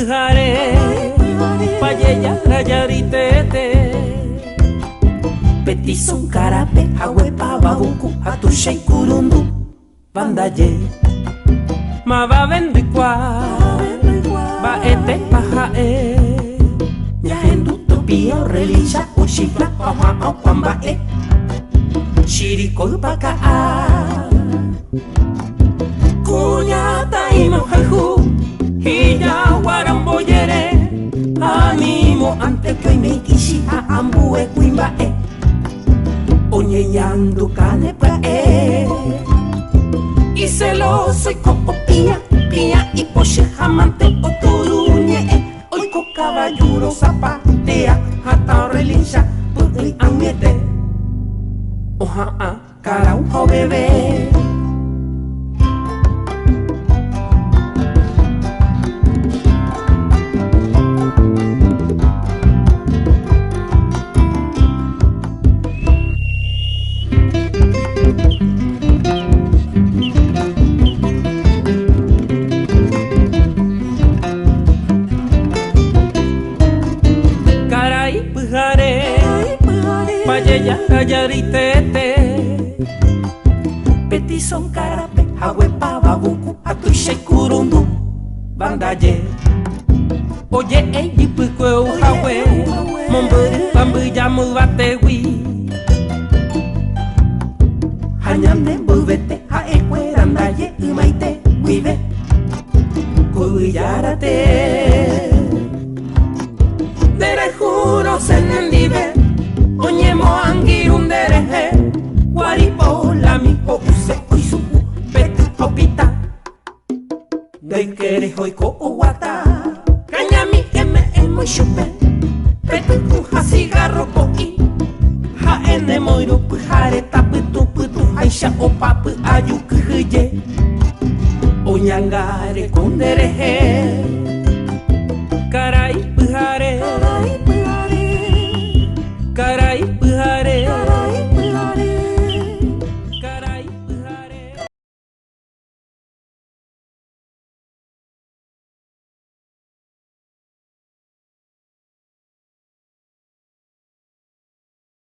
pujare payeya rayaritete petison karape hawepa babuku hatushai kurundu bandaye mava vendikwa baete pajae nyahendu topio relisha ushikla paha pambae shiriko paka kunyata imahaihu hiya waramboyere animo ante que me kishi ambue kuimbae oñeñando cane prae y celoso y copo pia y poche jamante oturuñe oiko caballuro zapatea hata relincha putri amiete oja cara un jo bebé. Payeya rayaritete petison karape hawepa babuku hatushai kurundu bandaye oye eyipukwe uhawe momburi pambuyamu batewi hañande mbuvete haekwerandaye umaite wive kuyarate derejuro senendive oñemo angirundereje guaripo lami opuse oisuku petu opita deikere hoiko uwata kañami eme chupe petu kuja cigarro koki haene moiro pujare taputu putu haisha opapu ayukuye oñangare kondereje